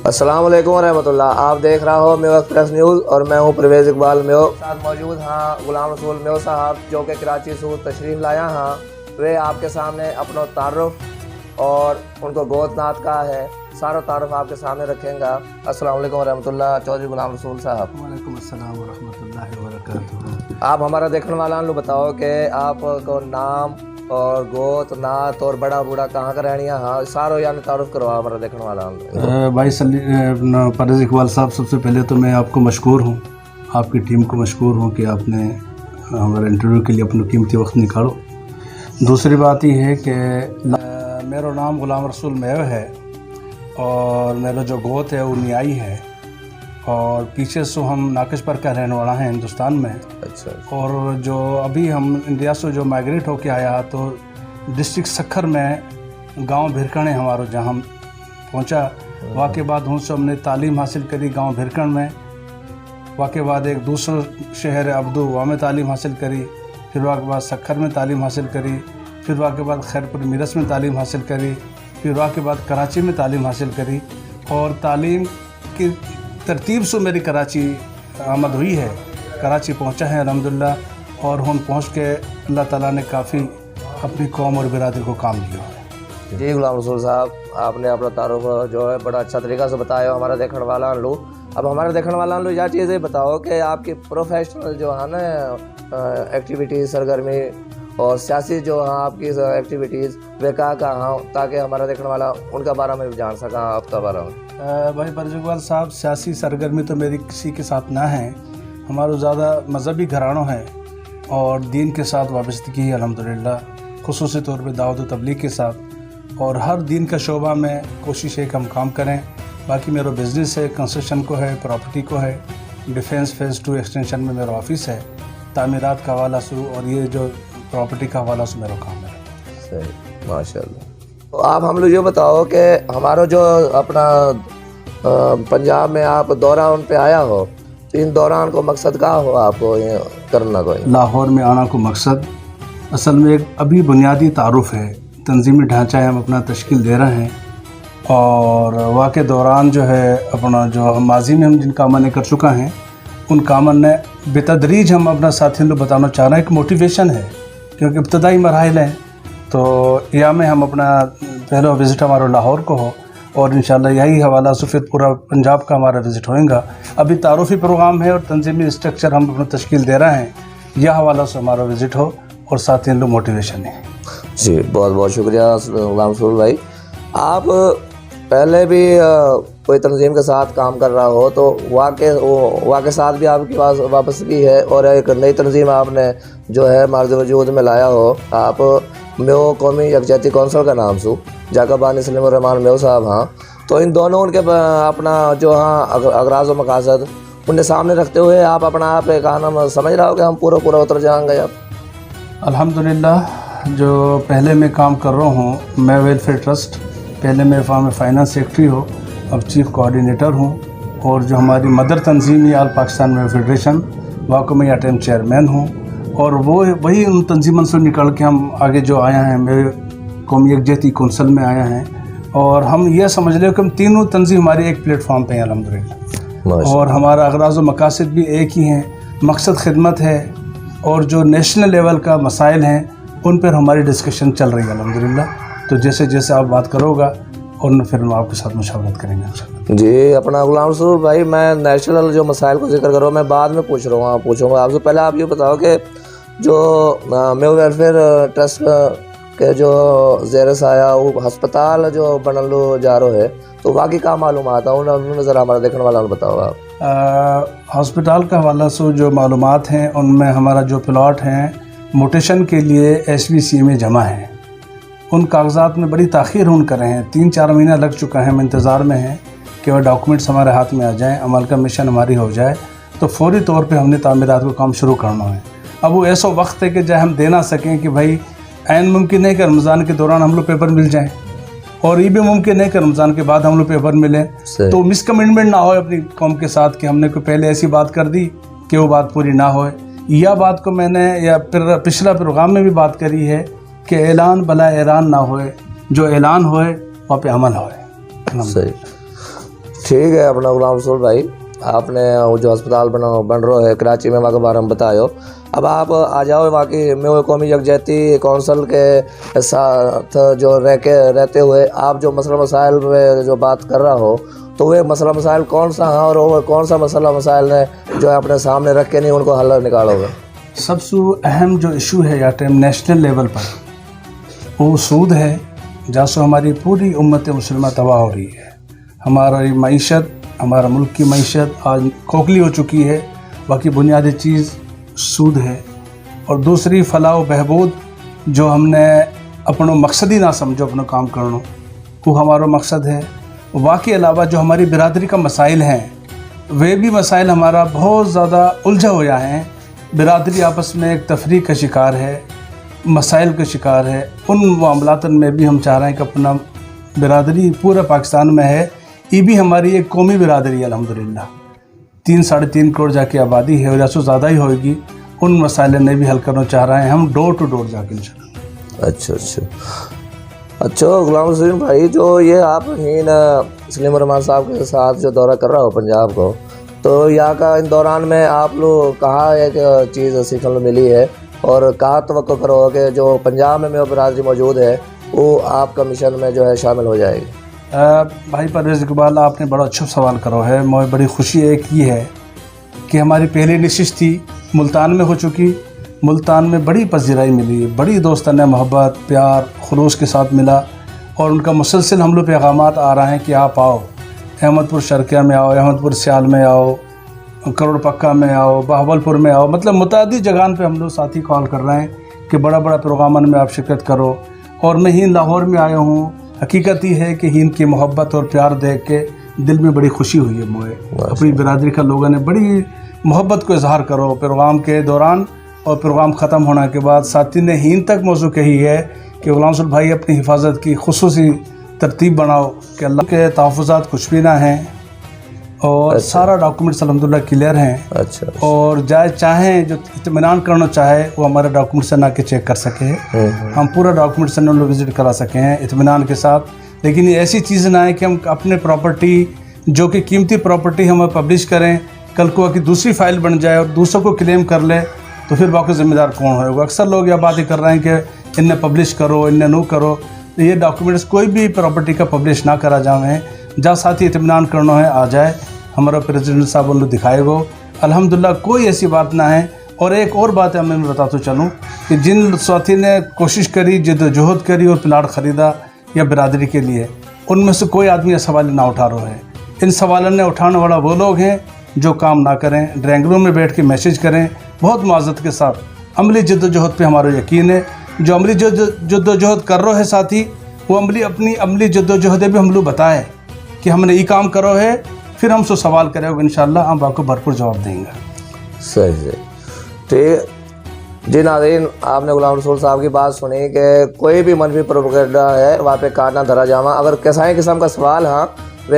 السلام علیکم ورحمۃ اللہ. آپ دیکھ رہا ہو میو ایکسپریس نیوز اور میں ہوں پرویز اقبال میو. ساتھ موجود ہاں غلام رسول میو صاحب جو کہ کراچی سے تشریف لایا ہاں. وہ آپ کے سامنے اپنا تعارف اور ان کو گوت نات کا ہے سارا تعارف آپ کے سامنے رکھیں گا. السلام علیکم ورحمۃ اللہ. چودھری غلام رسول صاحب. وعلیکم السلام ورحمۃ اللہ وبرکاتہ. آپ ہمارا دیکھنے والوں کو بتاؤ کہ آپ کو نام اور گوت نات اور بڑا بوڑھا کہاں کا رہنی ہے ہاں سارو یعنی تعارف کروا ہمارا دیکھنے والا. بھائی پرویز اقبال صاحب، سب سے پہلے تو میں آپ کو مشکور ہوں، آپ کی ٹیم کو مشکور ہوں کہ آپ نے ہمارے انٹرویو کے لیے اپنا قیمتی وقت نکالو. دوسری بات یہ ہے کہ میرا نام غلام رسول میو ہے اور میرا جو گوت ہے وہ نیائی ہے اور پیچھے سے ہم ناقص پر کا رہنے والا ہیں ہندوستان میں. اچھا. اور جو ابھی ہم انڈیا سے جو مائگریٹ ہو کے آیا تو ڈسٹرکٹ سکھر میں گاؤں بھرکنے ہمارا جہاں ہم پہنچا. وہاں کے بعد ہوں سے ہم نے تعلیم حاصل کری گاؤں بھرکن میں. وہاں کے بعد ایک دوسرا شہر ہے عبدو، وہاں میں تعلیم حاصل کری. پھر وہاں کے بعد سکھر میں تعلیم حاصل کری. پھر وہاں کے بعد خیر پور میرس میں تعلیم حاصل کری. پھر وہاں کے بعد کراچی میں تعلیم حاصل کری. اور تعلیم کی ترتیب سے میری کراچی آمد ہوئی ہے، کراچی پہنچا ہے الحمدللہ. اور ہم پہنچ کے اللہ تعالیٰ نے کافی اپنی قوم اور برادری کو کام دیا ہے. جی غلام رسول صاحب، آپ نے اپنا تعارف جو ہے بڑا اچھا طریقہ سے بتایا ہمارا دیکھنے والا لو. اب ہمارے دیکھنے والا لو یہ چیزیں بتاؤ کہ آپ کی پروفیشنل جو ہے نا ایکٹیویٹیز سرگرمی اور سیاسی جو ہاں آپ کی ایکٹیویٹیز وہ کہاں ہاں تاکہ ہمارا دیکھنے والا ان کا بارے میں بھی جان سکا آپ کا بارے میں. بھائی پرویز اقبال صاحب، سیاسی سرگرمی تو میری کسی کے ساتھ نہ ہے. ہمارا زیادہ مذہبی گھرانوں ہے اور دین کے ساتھ وابستگی ہے الحمدللہ، خصوصی طور پہ دعوت و تبلیغ کے ساتھ. اور ہر دین کا شعبہ میں کوشش ہے کہ ہم کام کریں. باقی میرا بزنس ہے، کنسٹرکشن کو ہے، پراپرٹی کو ہے. ڈیفینس فیز 2 ایکسٹینشن میں میرا آفس ہے، تعمیرات کا حوالہ سے اور یہ جو پراپرٹی کا حوالہ سے میرا کام ہے. صحیح، ماشاء اللہ. تو آپ ہم لوگ یہ بتاؤ کہ ہمارا جو اپنا پنجاب میں آپ دوران پہ آیا ہو تو ان دوران کو مقصد کیا ہو آپ کو یہ کرنا کوئی؟ لاہور میں آنا کو مقصد اصل میں ایک ابھی بنیادی تعارف ہے، تنظیمی ڈھانچہ ہے، ہم اپنا تشکیل دے رہے ہیں. اور واقع دوران جو ہے اپنا جو ماضی میں ہم جن کاموں نے کر چکا ہیں ان کاموں نے بتدریج ہم اپنا ساتھیوں کو بتانا چاہ رہے ہیں کہ موٹیویشن ہے کیونکہ ابتدائی مراحل ہیں. تو یا میں ہم اپنا پہلا وزٹ ہمارا لاہور کو ہو اور انشاءاللہ یہی حوالہ سے پھر پورا پنجاب کا ہمارا وزٹ ہوئے گا. ابھی تعارفی پروگرام ہے اور تنظیمی اسٹرکچر ہم اپنا تشکیل دے رہے ہیں، یہ حوالہ سے ہمارا وزٹ ہو اور ساتھیوں کو موٹیویشن ہے. جی بہت بہت شکریہ غلام رسول بھائی. آپ پہلے بھی کوئی تنظیم کے ساتھ کام کر رہا ہو تو واقع ساتھ بھی آپ کے پاس وابستگی ہے اور ایک نئی تنظیم آپ نے جو ہے مارز وجود میں لایا ہو. آپ میو قومی یکجہتی کونسل کا نام سو جاکا بانی سلیم الرحمان میو صاحب. ہاں تو ان دونوں ان کے اپنا جو ہاں اغراض و مقاصد انہیں سامنے رکھتے ہوئے آپ اپنا آپ ایک نام سمجھ رہا ہو کہ ہم پورا اتر جائیں گے. اب الحمدللہ جو پہلے میں کام کر رہا ہوں میں ویلفیئر ٹرسٹ، پہلے میں فارم فائنانس سیکرٹری ہوں، اب چیف کوآرڈینیٹر ہوں. اور جو ہماری مدر تنظیم ہے آل پاکستان میں فیڈریشن وہاں کو میں اٹیم چیئرمین ہوں. اور وہی ان تنظیموں سے نکل کے ہم آگے جو آیا ہیں میں قومی یکجہتی کونسل میں آیا ہیں. اور ہم یہ سمجھ لیں کہ ہم تینوں تنظیم ہماری ایک پلیٹ فارم پہ ہیں الحمدللہ. اور ہمارا اغراض و مقاصد بھی ایک ہی ہیں، مقصد خدمت ہے. اور جو نیشنل لیول کا مسائل ہیں ان پر ہماری ڈسکشن چل رہی ہے الحمدللہ. تو جیسے جیسے آپ بات کرو گا اور پھر ہم آپ کے ساتھ مشاورت کریں گے انشاءاللہ. جی اپنا غلام رسول بھائی، میں نیشنل جو مسائل کو ذکر کروں میں بعد میں پوچھوں گا آپ سے. پہلے آپ یہ بتاؤ کہ جو میو ویلفیئر ٹرسٹ کے جو زیر سایہ وہ ہسپتال جو بنلو جا رہا ہے تو باقی کیا معلومات ہیں انہوں ذرا ہمارا دیکھنے والا بتاؤ آپ. ہسپتال کا حوالہ سے جو معلومات ہیں ان میں ہمارا جو پلاٹ ہیں موٹیشن کے لیے SBCA میں جمع ہیں. ان کاغذات میں بڑی تاخیر ہون کر رہے ہیں، 3-4 مہینہ لگ چکا ہے. ہم انتظار میں ہیں کہ وہ ڈاکومنٹس ہمارے ہاتھ میں آ جائیں، عمل کا مشن ہماری ہو جائے تو فوری طور پہ ہم نے تعمیرات کو کام شروع کرنا ہے. اب وہ ایسا وقت ہے کہ جہاں ہم دے نہ سکیں کہ بھائی عین ممکن ہے کہ رمضان کے دوران ہم لوگ پیپر مل جائیں اور یہ بھی ممکن ہے کہ رمضان کے بعد ہم لوگ پیپر ملیں. تو مس کمٹمنٹ نہ ہوئے اپنی قوم کے ساتھ کہ ہم نے کوئی پہلے ایسی بات کر دی کہ وہ بات پوری نہ ہوئے. یہ بات کو میں نے یا پھر پچھلا پروگرام میں بھی بات کری ہے کہ اعلان بلا اعلان نہ ہوئے، جو اعلان ہوئے وہاں پہ عمل ہوئے. صحیح. ٹھیک ہے اپنا غلام رسول بھائی، آپ نے وہ جو ہسپتال بن رہا ہے کراچی میں وہاں کے بارے میں بتاؤ. اب آپ آ جاؤ واقعی میں قومی یکجہتی کونسل کے ساتھ جو رہتے ہوئے آپ جو مسئلہ مسائل میں جو بات کر رہا ہو تو وہ مسئلہ مسائل کون سا ہیں اور وہ کون سا مسئلہ مسائل ہے جو اپنے سامنے رکھ کے نہیں ان کو حل نکالو گے؟ سب سے اہم جو ایشو ہے یا ٹائم نیشنل لیول پر وہ سود ہے، جہاں سے ہماری پوری امت مسلمہ تباہ ہو رہی ہے. ہماری معیشت، ہمارا ملک کی معیشت آج کھوکھلی ہو چکی ہے. باقی بنیادی چیز سود ہے. اور دوسری فلاح و بہبود جو ہم نے اپنا مقصد ہی نہ سمجھو اپنا کام کرنا، وہ ہمارا مقصد ہے. واقعی علاوہ جو ہماری برادری کا مسائل ہیں وہ بھی مسائل ہمارا بہت زیادہ الجھا ہوا ہیں. برادری آپس میں ایک تفریق کا شکار ہے، مسائل کا شکار ہے. ان معاملات میں بھی ہم چاہ رہے ہیں کہ اپنا برادری پورا پاکستان میں ہے، یہ بھی ہماری ایک قومی برادری ہے. الحمدللہ 3-3.5 کروڑ جا کے آبادی ہے اور یا سو زیادہ ہی ہوئے گی. ان مسائل نے بھی حل کرنا چاہ رہے ہیں ہم ڈور ٹو ڈور جا کے انشاءاللہ. اچھا غلام رسول بھائی، جو یہ آپ سلیم الرحمان صاحب کے ساتھ جو دورہ کر رہا ہو پنجاب کو، تو یہاں کا ان دوران میں آپ لوگ کہاں ایک چیز سیکھنے ملی ہے اور کہاں توقع کرو کہ جو پنجاب میں میرا برادری موجود ہے وہ آپ کا مشن میں جو ہے شامل ہو جائے گی؟ بھائی پرویز اقبال، آپ نے بڑا اچھا سوال کرو ہے. مجھے بڑی خوشی ایک یہ ہے کہ ہماری پہلی نشست تھی ملتان میں ہو چکی. ملتان میں بڑی پذیرائی ملی، بڑی دوستانہ محبت پیار خلوص کے ساتھ ملا اور ان کا مسلسل ہم لوگ پیغامات آ رہے ہیں کہ آپ آؤ، احمد پور شرقیہ میں آؤ، احمد پور سیال میں آؤ، کروڑ پکا میں آؤ، بہاول پور میں آؤ. مطلب متعدد جگہوں پہ ہم لوگ ساتھی کال کر رہے ہیں کہ بڑا پروگراموں میں آپ شرکت کرو. اور میں ہی لاہور میں آیا ہوں. حقیقت یہ ہے کہ ہند کی محبت اور پیار دیکھ کے دل میں بڑی خوشی ہوئی ہے. مجھے اپنی برادری کا لوگوں نے بڑی محبت کو اظہار کرو پروگرام کے دوران اور پروگرام ختم ہونے کے بعد. ساتھی نے ہند تک موضوع کہی ہے کہ غلام رسول بھائی اپنی حفاظت کی خصوصی ترتیب بناؤ کہ اللہ کے تحفظات کچھ بھی نہ ہیں اور سارا ڈاکومنٹس الحمدللہ کلیئر ہیں. اور چاہیں جو اطمینان کرنا چاہے وہ ہمارے ڈاکومنٹ سے نہ کے چیک کر سکے، ہم پورا ڈاکومنٹ سے ہم لوگ وزٹ کرا سکے ہیں اطمینان کے ساتھ. لیکن یہ ایسی چیز نہ ہے کہ ہم اپنے پراپرٹی جو کہ قیمتی پراپرٹی ہم پبلش کریں، کل کو کہ دوسری فائل بن جائے اور دوسروں کو کلیم کر لے تو پھر باقی ذمہ دار کون ہوگا. اکثر لوگ یہ باتیں کر رہے ہیں کہ ان نے پبلش کرو، ان نے نو کرو. یہ ڈاکومنٹس کوئی بھی پراپرٹی کا پبلش نہ کرا جائیں. جہاں ساتھی اطمینان کرنا ہے آ جائے، ہمارا پریزیڈنٹ صاحب ان کو دکھائے گو. الحمدللہ کوئی ایسی بات نہ ہے. اور ایک اور بات ہے میں بتاتا چلوں کہ جن ساتھی نے کوشش کری، جد و جہد کری اور پلاٹ خریدا یا برادری کے لیے، ان میں سے کوئی آدمی یہ سوال نہ اٹھا رہا ہے. ان سوالوں نے اٹھانے والا وہ لوگ ہیں جو کام نہ کریں، ڈرائنگ روم میں بیٹھ کے میسیج کریں. بہت معذرت کے ساتھ عملی جد و جہد پہ ہمارا یقین ہے. جو عملی جد و جہد کر رہے ہیں ساتھی، وہ اپنی عملی جد و جہد بھی ہم لوگ بتائے کہ ہم نے یہ کام کرو ہے، پھر ہم سے سوال کرے گا انشاءاللہ ہم آپ کو بھرپور جواب دیں گے. صحیح ٹھیک. جی ناظرین، آپ نے غلام رسول صاحب کی بات سنی کہ کوئی بھی منفی پروپیگنڈا ہے وہاں پہ کاٹ نہ دھرا جاواں. اگر کسائی قسم کا سوال ہاں وہ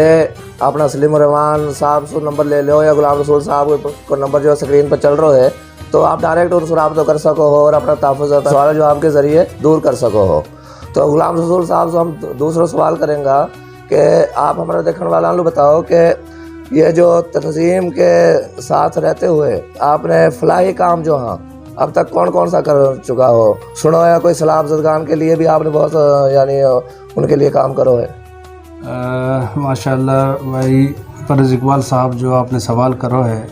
اپنا سلیم الرحمان صاحب سے نمبر لے لو یا غلام رسول صاحب کو نمبر جو اسکرین پر چل رہا ہے تو آپ ڈائریکٹ ان سے رابطہ کر سکو ہو اور اپنا تحفظات سوال جو آپ کے ذریعے دور کر سکو ہو. تو غلام رسول صاحب سے ہم دوسرا سوال کریں گا کہ آپ ہمارے دیکھنے والوں کو بتاؤ کہ یہ جو تنظیم کے ساتھ رہتے ہوئے آپ نے فلاحی کام جو ہاں اب تک کون سا کر چکا ہو؟ سنو یا کوئی سلام زدگان کے لیے بھی آپ نے بہت یعنی ان کے لیے کام کرو ہے. ماشاء اللہ بھائی پرویز اقبال صاحب، جو آپ نے سوال کرو ہے،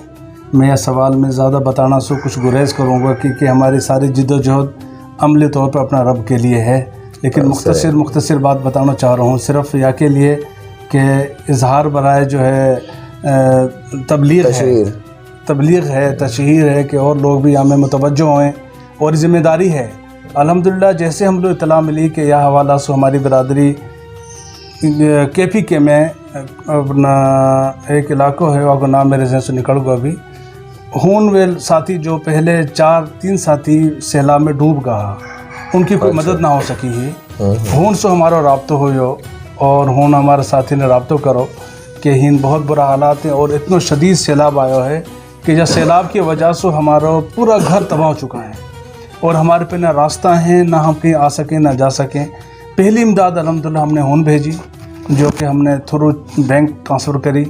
میں یہ سوال میں زیادہ بتانا سو کچھ گریز کروں گا کیونکہ ہماری ساری جد و جہد عملی طور پر اپنا رب کے لیے ہے. لیکن مختصر بات بتانا چاہ رہا ہوں صرف یا کے لیے کہ اظہار برائے جو ہے تبلیغ ہے، تشہیر ہے کہ اور لوگ بھی ہمیں متوجہ ہوئیں اور ذمہ داری ہے. الحمدللہ جیسے ہم لوگ اطلاع ملی کہ یہ حوالہ سے ہماری برادری کے پی کے میں اپنا ایک علاقہ ہے وہاں کا نام میرے ذہن سے نکل گیا ابھی، ہون ویل ساتھی جو پہلے 3 ساتھی سیلاب میں ڈوب گیا، ان کی کوئی مدد نہ ہو سکی ہے. ہون سے ہمارا رابطہ ہو اور ہون ہمارے ساتھی نے رابطہ کرو کہ ہند بہت برا حالات ہیں اور اتنا شدید سیلاب آیا ہے کہ جب سیلاب کی وجہ سے ہمارا پورا گھر تباہ ہو چکا ہے اور ہمارے پہ نہ راستہ ہیں، نہ ہم کہیں آ سکیں نہ جا سکیں. پہلی امداد الحمدللہ ہم نے ہون بھیجی. جو کہ ہم نے تھرو بینک ٹرانسفر کری,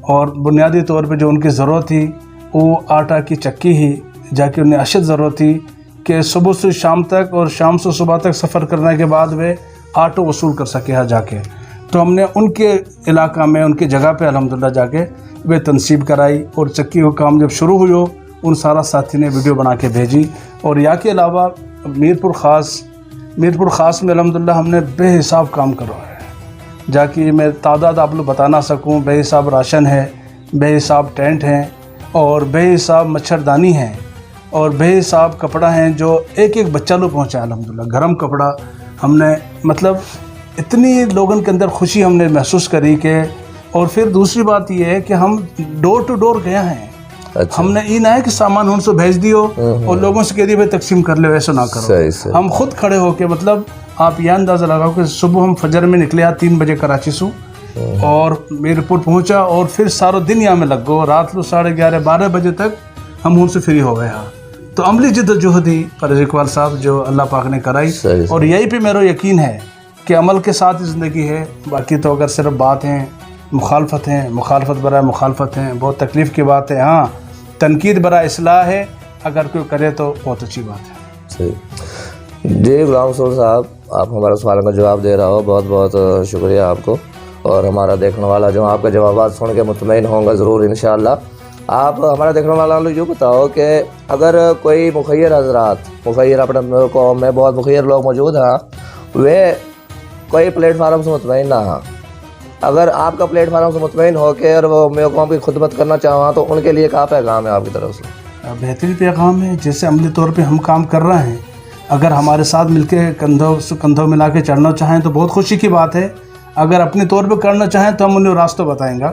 اور بنیادی طور پہ جو ان کی ضرورت تھی وہ آٹا کی چکی ہی, جا کے انہیں اشد ضرورت تھی کہ صبح سے شام تک اور شام سے صبح تک سفر کرنے کے بعد وہ آٹو وصول کر سکے ہاں جا کے. تو ہم نے ان کے علاقہ میں ان کی جگہ پہ الحمدللہ جا کے وہ تنصیب کرائی, اور چکی کا کام جب شروع ہوئی ہو ان سارا ساتھی نے ویڈیو بنا کے بھیجی. اور یا کے علاوہ میرپور خاص میں الحمدللہ ہم نے بے حساب کام کروایا ہے, جا کہ میں تعداد آپ لوگ بتا نہ سکوں. بے حساب راشن ہے, بے حساب ٹینٹ ہیں, اور بے حساب مچھردانی ہیں, اور بے حساب کپڑا ہیں جو ایک ایک بچہ لوگ پہنچا الحمدللہ. گرم کپڑا ہم نے مطلب اتنی لوگوں کے اندر خوشی ہم نے محسوس کری کہ. اور پھر دوسری بات یہ ہے کہ ہم ڈور ٹو ڈور گیا ہیں. ہم نے یہ نہ ہے کہ سامان ان سے بھیج دیو اور لوگوں سے کہہ دی بھائی تقسیم کر لو, ایسا نہ کرو. ہم خود کھڑے ہو کے مطلب آپ یہ اندازہ لگاؤ کہ صبح ہم فجر میں نکلے 3 بجے کراچی سے, اور میرپور پہنچا, اور پھر سارا دن یہاں میں لگ گو, رات کو 11:30-12 بجے تک ہم ان سے فری ہو گئے. تو عملی جدوجہدی پرویز اقبال صاحب جو اللہ پاک نے کرائی, اور یہی پہ میرا یقین ہے کہ عمل کے ساتھ زندگی ہے. باقی تو اگر صرف بات ہیں مخالفت برائے مخالفت ہیں, بہت تکلیف کی بات ہے. ہاں تنقید برائے اصلاح ہے, اگر کوئی کرے تو بہت اچھی بات ہے. صحیح جی غلام رسول صاحب, آپ ہمارے سوال کا جواب دے رہا ہو, بہت بہت شکریہ آپ کو. اور ہمارا دیکھنے والا جو آپ کے جوابات سن کے مطمئن ہوں گا ضرور انشاءاللہ. آپ ہمارا دیکھنے والا لوگ یوں بتاؤ کہ اگر کوئی مخیر حضرات, مخیر اپنے قوم میں بہت مخیر لوگ موجود ہیں, وہ کوئی پلیٹ فارم سے مطمئن نہ ہاں, اگر آپ کا پلیٹ فارم سے مطمئن ہو کے اور وہ میرے قوم کی خدمت کرنا چاہواں تو ان کے لیے کیا پیغام ہے آپ کی طرف سے؟ بہترین پیغام ہے. جیسے عملی طور پہ ہم کام کر رہے ہیں, اگر ہمارے ساتھ مل کے کندھوں سے کندھوں ملا کے چڑھنا چاہیں تو بہت خوشی کی بات ہے. اگر اپنے طور پہ کرنا چاہیں تو ہم انہیں راستہ بتائیں گا,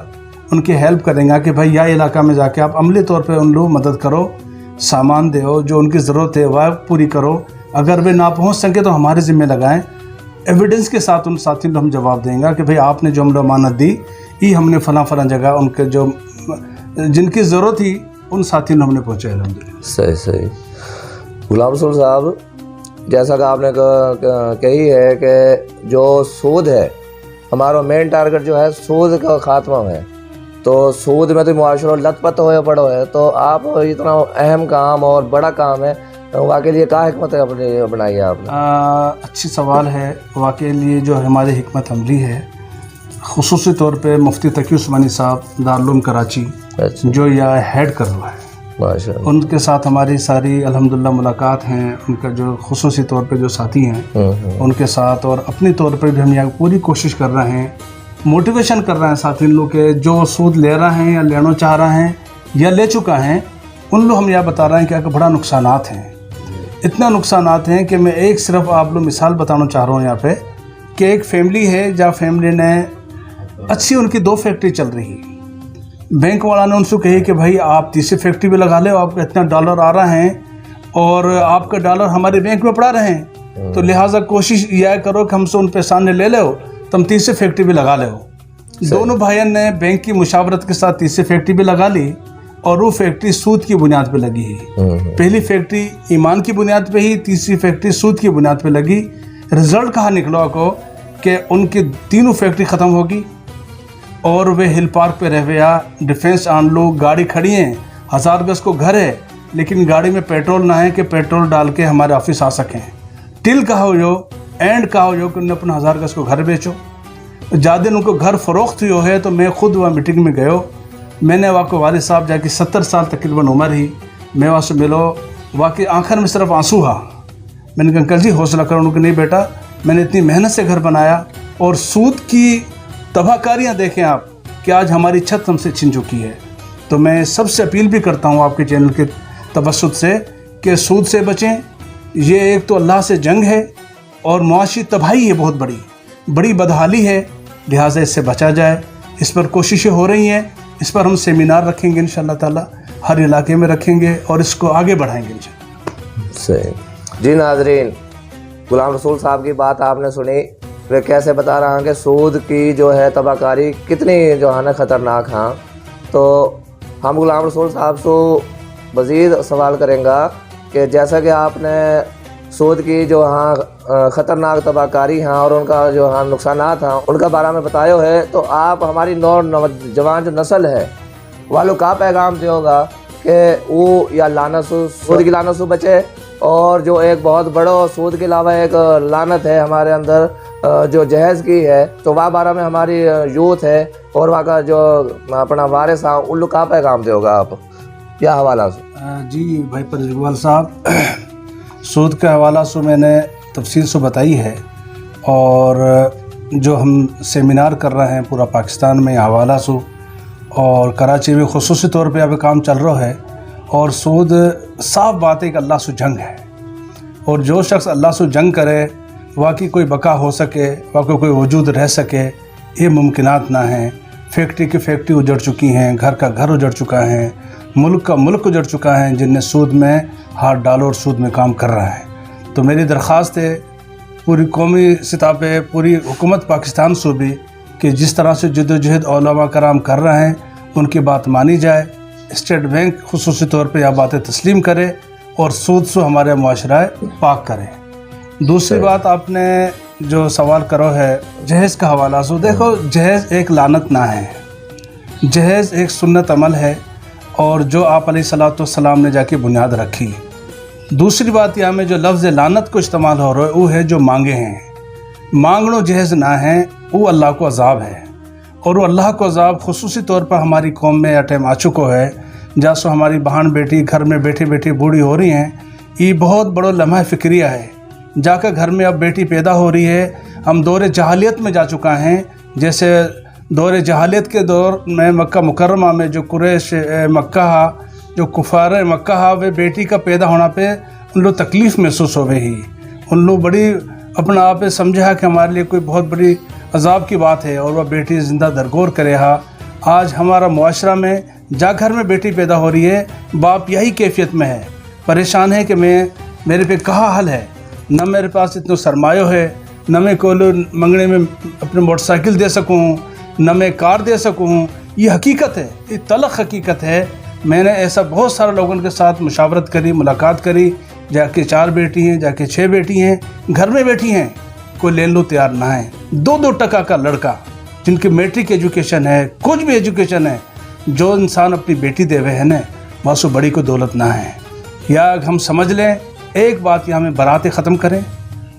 ان کی ہیلپ کریں گا کہ بھائی یہ علاقہ میں جا کے آپ عملی طور پہ ان لوگ مدد کرو, سامان دو, جو ان کی ضرورت ہے وہ پوری کرو. اگر وہ نہ پہنچ سکے تو ہمارے ذمہ لگائیں, ایویڈنس کے ساتھ ان ساتھیوں کو ہم جواب دیں گا کہ بھئی آپ نے جو ہم امانت دی یہ ہم نے فلاں جگہ ان کے جو جن کی ضرورت تھی ان ساتھیوں نے ہم نے پہنچایا الحمدللہ. صحیح. غلام رسول صاحب, جیسا کہ آپ نے کہی ہے کہ جو سود ہے ہمارا مین ٹارگٹ جو ہے سود کا خاتمہ ہے, تو سود میں تو معاشرہ لت پت ہوئے پڑو ہے, تو آپ اتنا اہم کام اور بڑا کام ہے, واقعی لیے کیا حکمت اپنی بنائی ہے آپ نے؟ اچھی سوال ہے. واقعی لیے جو ہماری حکمت عملی ہے, خصوصی طور پہ مفتی تقی عثمانی صاحب دارالعلوم کراچی جو یہ ہیڈ کر رہا ہے, ماشاءاللہ ان کے ساتھ ہماری ساری الحمدللہ ملاقات ہیں. ان کا جو خصوصی طور پہ جو ساتھی ہیں ان کے ساتھ, اور اپنی طور پہ بھی ہم یہ پوری کوشش کر رہے ہیں, موٹیویشن کر رہے ہیں ساتھی لوگ کے جو سود لے رہے ہیں یا لینا چاہ رہے ہیں یا لے چکا ہیں, ان لوگ ہم یہ بتا رہے ہیں کہ بڑا نقصانات ہیں. اتنا نقصانات ہیں کہ میں ایک صرف آپ لوگ مثال بتانا چاہ رہا ہوں یہاں پہ, کہ ایک فیملی ہے جہاں فیملی نے اچھی ان کی 2 فیکٹری چل رہی, بینک والا نے ان سے کہی کہ بھائی آپ تیسری فیکٹری بھی لگا لے, آپ کا اتنا ڈالر آ رہے ہیں اور آپ کا ڈالر ہمارے بینک میں پڑا رہے ہیں, تو لہٰذا کوشش یہ کرو کہ ہم سے ان پیسہ نے لے لو تو ہم تیسری فیکٹری بھی لگا لے. دونوں بھائیوں نے بینک کی مشاورت کے ساتھ تیسری فیکٹری بھی لگا لی, اور وہ فیکٹری سود کی بنیاد پہ لگی ہے. پہلی فیکٹری ایمان کی بنیاد پہ ہی, تیسری فیکٹری سود کی بنیاد پہ لگی. رزلٹ کہاں نکلا کو کہ ان کی تینوں فیکٹری ختم ہوگی, اور وہ ہل پارک پہ رہ گیا. ڈیفینس آن لو گاڑی کھڑی ہیں, 1000 گز کو گھر ہے, لیکن گاڑی میں پیٹرول نہ ہے کہ پیٹرول ڈال کے ہمارے آفس آ سکیں. ٹل کہا ہو جو اینڈ کہا ہو جو کہ انہیں اپنا 1000 گز کو گھر بیچو. زیادہ ان کو گھر فروخت ہوئی ہے, تو میں خود وہاں میٹنگ میں گئے, میں نے واقع والد صاحب جا کے 70 سال تقریباً عمر ہی, میں وہاں سے ملو, واقعی آنکھر میں صرف آنسو ہا. میں نے کہا انکل جی حوصلہ کرو. ان کو نہیں بیٹا, میں نے اتنی محنت سے گھر بنایا, اور سود کی تباہ کاریاں دیکھیں آپ کہ آج ہماری چھت ہم سے چھن چکی ہے. تو میں سب سے اپیل بھی کرتا ہوں آپ کے چینل کے توسط سے کہ سود سے بچیں. یہ ایک تو اللہ سے جنگ ہے, اور معاشی تباہی ہے, بہت بڑی بدحالی ہے, لہٰذا اس سے بچا جائے. اس پر کوششیں ہو رہی ہیں, اس پر ہم سیمینار رکھیں گے انشاءاللہ تعالی, ہر علاقے میں رکھیں گے, اور اس کو آگے بڑھائیں گے انشاءاللہ. صحیح جی. ناظرین, غلام رسول صاحب کی بات آپ نے سنی, وہ کیسے بتا رہا ہوں کہ سود کی جو ہے تباہ کاری کتنی جو ہے نا خطرناک ہاں. تو ہم غلام رسول صاحب سے مزید سوال کریں گا کہ جیسا کہ آپ نے سود کی جو ہاں خطرناک تباہ کاری ہیں اور ان کا جو ہاں نقصانات ہیں ان کا بارے میں بتایا ہے، تو آپ ہماری نوجوان جو نسل ہے والوں کا پیغام دے ہوگا کہ وہ یا لعنت سود کی لعنت سے بچے، اور جو ایک بہت بڑا سود کے علاوہ ایک لعنت ہے ہمارے اندر جو جہیز کی ہے، تو وہ بارے میں ہماری یوتھ ہے اور وہاں کا جو اپنا وارث ہیں ان لوگ کا پیغام دے ہوگا آپ کیا حوالہ سے؟ جی بھائی پرہیز اقبال صاحب، سود کے حوالہ سے میں نے تفصیل سے بتائی ہے، اور جو ہم سیمینار کر رہے ہیں پورا پاکستان میں حوالہ سے، اور کراچی میں خصوصی طور پہ ابھی کام چل رہا ہے، اور سود صاف بات ہے کہ اللہ سے جنگ ہے، اور جو شخص اللہ سے جنگ کرے واقعی کوئی بقا ہو سکے، واقعی کوئی وجود رہ سکے، یہ ممکنات نہ ہیں۔ فیکٹری کی فیکٹری اجڑ چکی ہیں، گھر کا گھر اجڑ چکا ہے، ملک کا ملک اجڑ چکا ہے جن نے سود میں ہاتھ ڈالو اور سود میں کام کر رہا ہے۔ تو میری درخواست ہے پوری قومی سطح پہ، پوری حکومت پاکستان سے بھی، کہ جس طرح سے جد و جہد علماء کرام کر رہے ہیں ان کی بات مانی جائے، اسٹیٹ بینک خصوصی طور پہ یہ باتیں تسلیم کرے اور سود سے ہمارے معاشرہ پاک کرے۔ دوسری بات آپ نے جو سوال کرو ہے جہیز کا حوالہ سے، دیکھو جہیز ایک لعنت نہ ہے، جہیز ایک سنت عمل ہے، اور جو آپ علیہ الصلوۃ والسلام نے جا کے بنیاد رکھی۔ دوسری بات یہاں میں جو لفظ لعنت کو استعمال ہو رہا ہے وہ ہے جو مانگے ہیں، مانگنو جہیز نہ ہیں، وہ اللہ کو عذاب ہے، اور وہ اللہ کو عذاب خصوصی طور پر ہماری قوم میں ٹائم آ چکو ہے، جیسے ہماری بہن بیٹی گھر میں بیٹھی بیٹھی بوڑھی ہو رہی ہیں۔ یہ بہت بڑا لمحہ فکریہ ہے، جا کر گھر میں اب بیٹی پیدا ہو رہی ہے۔ ہم دور جہالیت میں جا چکا ہیں، جیسے دور جہالیت کے دور میں مکہ مکرمہ میں جو قریش مکہ جو کفار مکہ وہ بیٹی کا پیدا ہونا پہ ان لوگ تکلیف محسوس ہو گئی، ان لوگ بڑی اپنا آپ سمجھا کہ ہمارے لیے کوئی بہت بڑی عذاب کی بات ہے، اور وہ بیٹی زندہ درگور کرے ہا۔ آج ہمارا معاشرہ میں جا گھر میں بیٹی پیدا ہو رہی ہے، باپ یہی کیفیت میں ہے، پریشان ہے کہ میرے پہ کہاں حل ہے، نہ میرے پاس اتنا سرمایہ ہے، نہ میں کوئی منگنے میں اپنے موٹر سائیکل دے سکوں، نہ میں کار دے سکوں۔ یہ حقیقت ہے، یہ تلخ حقیقت ہے۔ میں نے ایسا بہت سارے لوگوں کے ساتھ مشاورت کری، ملاقات کری، جا کے 4 بیٹی ہیں، جا کے 6 بیٹی ہیں، گھر میں بیٹھی ہیں، کوئی لین لو تیار نہ ہے۔ 2 ٹکا کا لڑکا جن کی میٹرک ایجوکیشن ہے، کچھ بھی ایجوکیشن ہے، جو انسان اپنی بیٹی دے ہوئے ہیں نا، بس وہ بڑی کو دولت نہ ہے۔ یا ہم سمجھ لیں ایک بات، یا ہمیں براتیں ختم کریں،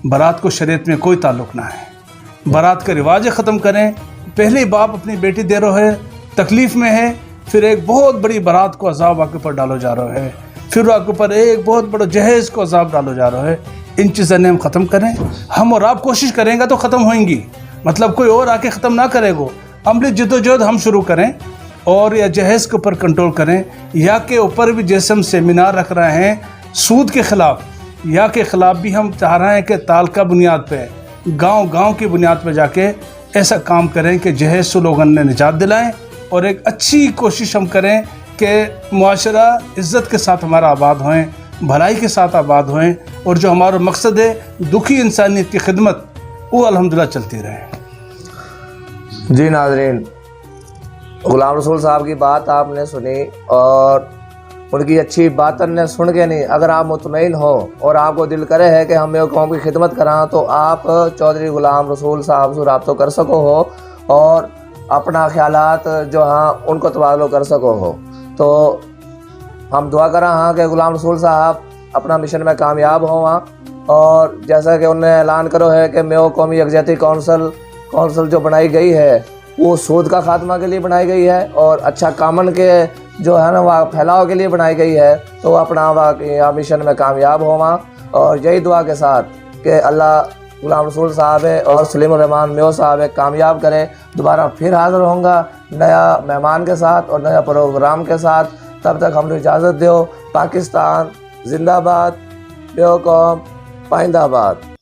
برات کو شریعت میں کوئی تعلق نہ ہے، برات کا رواج ختم کریں۔ پہلے باپ اپنی بیٹی دے رہا ہے، تکلیف میں ہے، پھر ایک بہت بڑی برات کو عذاب آپ کے اوپر ڈالو جا رہا ہے، پھر آپ کے اوپر ایک بہت بڑا جہیز کو عذاب ڈالو جا رہا ہے۔ ان چیزیں ہم ختم کریں، ہم اور آپ کوشش کریں گے تو ختم ہوئیں گی، مطلب کوئی اور آ کے ختم نہ کرے گا۔ عملی جد و جہد ہم شروع کریں اور یا جہیز کے اوپر کنٹرول کریں، یا کے اوپر بھی جیسے ہم سیمینار رکھ رہے ہیں سود کے خلاف، یا کے خلاف بھی ہم چاہ رہے ہیں کہ تعلقہ بنیاد پہ، گاؤں گاؤں کی بنیاد پہ جا کے ایسا کام کریں کہ جہیز سے لوگوں نے نجات دلائیں، اور ایک اچھی کوشش ہم کریں کہ معاشرہ عزت کے ساتھ ہمارا آباد ہوئیں، بھلائی کے ساتھ آباد ہوئیں، اور جو ہمارا مقصد ہے دکھی انسانیت کی خدمت، وہ الحمدللہ چلتی رہے۔ جی ناظرین، غلام رسول صاحب کی بات آپ نے سنی، اور ان کی اچھی باتیں نے سن کے نہیں، اگر آپ مطمئن ہو اور آپ کو دل کرے ہے کہ ہم یہ قوم کی خدمت کریں، تو آپ چودھری غلام رسول صاحب سے رابطہ کر سکو ہو اور اپنا خیالات جو ہاں ان کو تبادلہ کر سکو ہو۔ تو ہم دعا کر رہے ہیں کہ غلام رسول صاحب اپنا مشن میں کامیاب ہوں، اور جیسا کہ انہوں نے اعلان کرو ہے کہ میو قومی یکجہتی کونسل جو بنائی گئی ہے وہ سود کا خاتمہ کے لیے بنائی گئی ہے، اور اچھا کامن کے جو ہے نا وہ پھیلاؤ کے لیے بنائی گئی ہے، تو وہ اپنا مشن میں کامیاب ہوا۔ اور یہی دعا کے ساتھ کہ اللہ غلام رسول صاحب اور سلیم الرحمان میو صاحب کامیاب کرے۔ دوبارہ پھر حاضر ہوں گا نیا مہمان کے ساتھ اور نیا پروگرام کے ساتھ، تب تک ہم نے اجازت دیو۔ پاکستان زندہ باد، میو قوم پائندہ باد۔